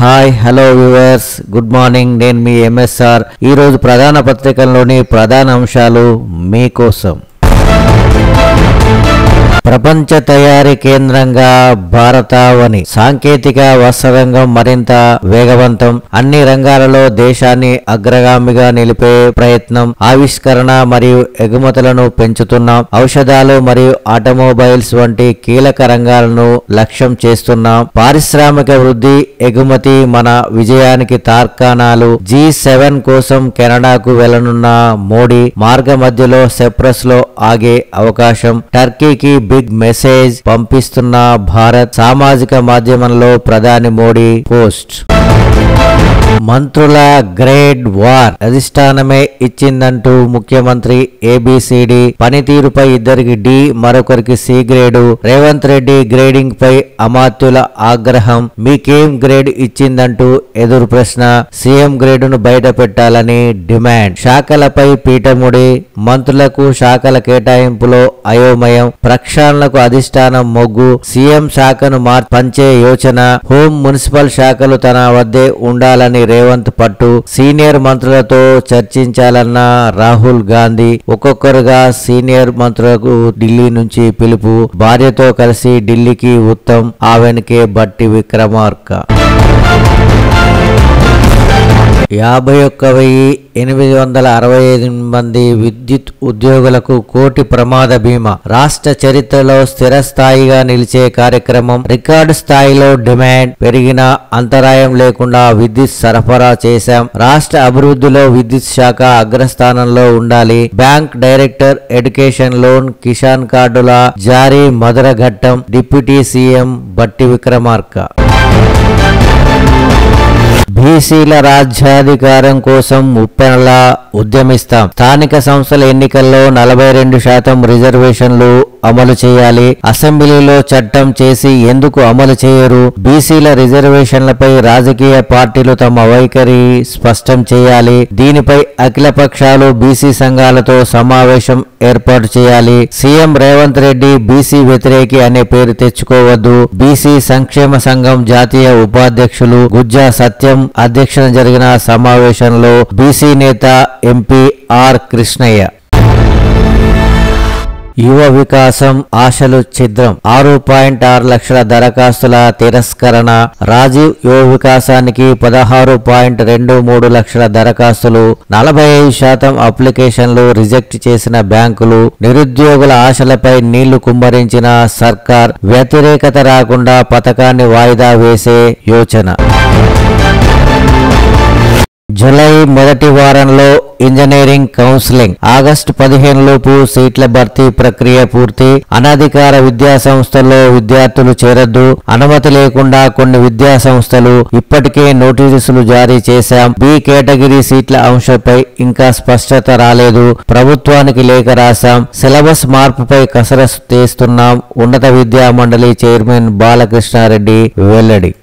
Hi hello viewers, good morning. నేను మీ MSR. ఈరోజు ప్రధాన పత్రికల్లోని ప్రధాన అంశాలు మీకోసం. ప్రపంచ తయారీ కేంద్రంగా భారతావని. సాంకేతిక వస్త్ర రంగం మరింత వేగవంతం. అన్ని రంగాలలో దేశాన్ని అగ్రగామిగా నిలిపే ప్రయత్నం. ఆవిష్కరణ మరియు ఎగుమతులను పెంచుతున్నాం. ఔషధాలు మరియు ఆటోమొబైల్స్ వంటి కీలక రంగాలను లక్ష్యం చేస్తున్నాం. పారిశ్రామిక వృద్ధి, ఎగుమతి మన విజయానికి తార్కాణాలు. G7 కోసం కెనడాకు వెళ్లనున్న మోడీ. మార్గ మధ్యలో సెప్రస్ లో ఆగే అవకాశం. టర్కీకి బిగ్ మెసేజ్ పంపిస్తున్న భారత్. సామాజిక మాధ్యమంలో ప్రధాని మోడీ పోస్ట్. మంత్రుల గ్రేడ్ వార్. అధిష్టానమే ఇచ్చిందంటూ ముఖ్యమంత్రి ABCD. పనితీరుపై ఇద్దరికి D, మరొకరికి C grade. Revanth Reddy grading పై అమాత్యుల ఆగ్రహం. మీకేం గ్రేడ్ ఇచ్చిందంటూ ఎదురు ప్రశ్న. సీఎం గ్రేడును బయట పెట్టాలని డిమాండ్. శాఖలపై పీఠముడి. మంత్రులకు శాఖల కేటాయింపులో అయోమయం. ప్రక్షాళనకు అధిష్టానం మొగ్గు. సీఎం శాఖను పంచే యోచన. హోం, మున్సిపల్ శాఖలు తన వద్దే ఉండాలని రేవంత్ పట్టు. సీనియర్ మంత్రులతో చర్చించాలన్న రాహుల్ గాంధీ. ఒక్కొక్కరుగా సీనియర్ మంత్రులకు ఢిల్లీ నుంచి పిలుపు. భార్యతో కలిసి ఢిల్లీకి ఉత్తమ్. ఆ వెనుకే బట్టి విక్రమార్క. 51,865 మంది విద్యుత్ ఉద్యోగులకు కోటి ప్రమాద బీమా. రాష్ట్ర చరిత్రలో స్థిరస్థాయిగా నిలిచే కార్యక్రమం. రికార్డు స్థాయిలో డిమాండ్. పెరిగిన అంతరాయం లేకుండా విద్యుత్ సరఫరా చేశాం. రాష్ట్ర అభివృద్ధిలో విద్యుత్ శాఖ అగ్రస్థానంలో ఉండాలి. Bank director education loan, Kisan కార్డుల జారీ మధుర ఘట్టం. డిప్యూటీ సీఎం బట్టి విక్రమార్క. బీసీల రాజ్యాధికారం కోసం ఉప్పెనలా ఉద్యమిస్తాం. స్థానిక సంస్థల ఎన్నికల్లో 42% రిజర్వేషన్లు అమలు చేయాలి. అసెంబ్లీలో చట్టం చేసి ఎందుకు అమలు చేయరు? బీసీల రిజర్వేషన్లపై రాజకీయ పార్టీలు తమ వైఖరి స్పష్టం చేయాలి. దీనిపై అఖిల పక్షాలు బీసీ సంఘాలతో సమావేశం ఏర్పాటు చేయాలి. సీఎం రేవంత్ రెడ్డి బీసీ వ్యతిరేకి అనే పేరు తెచ్చుకోవద్దు. బీసీ సంక్షేమ సంఘం జాతీయ ఉపాధ్యక్షులు గుజ్జా సత్యం అధ్యక్షతన జరిగిన సమావేశంలో బీసీ నేత ఎంపీ ఆర్ కృష్ణయ్య. యువ వికాసం ఆశలు ఛిద్రం. 6.6 లక్షల దరఖాస్తుల తిరస్కరణ. రాజీవ్ యువ వికాసానికి 16.23 లక్షల దరఖాస్తులు. 45% అప్లికేషన్లు రిజెక్ట్ చేసిన బ్యాంకులు. నిరుద్యోగుల ఆశలపై నీళ్లు కుమ్మరించిన సర్కార్. వ్యతిరేకత రాకుండా పథకాన్ని వాయిదా వేసే యోచన. జూలై మొదటి వారంలో ఇంజనీరింగ్ కౌన్సిలింగ్. ఆగస్టు 15 లోపు సీట్ల భర్తీ ప్రక్రియ పూర్తి. అనధికార విద్యా సంస్థల్లో విద్యార్థులు చేరొద్దు. అనుమతి లేకుండా కొన్ని విద్యా సంస్థలు. ఇప్పటికే నోటీసులు జారీ చేశాం. బి కేటగిరీ సీట్ల అంశంపై ఇంకా స్పష్టత రాలేదు. ప్రభుత్వానికి లేఖ రాశాం. సిలబస్ మార్పుపై కసరత్తు చేస్తున్నాం. ఉన్నత విద్యా మండలి చైర్మన్ బాలకృష్ణారెడ్డి వెల్లడి.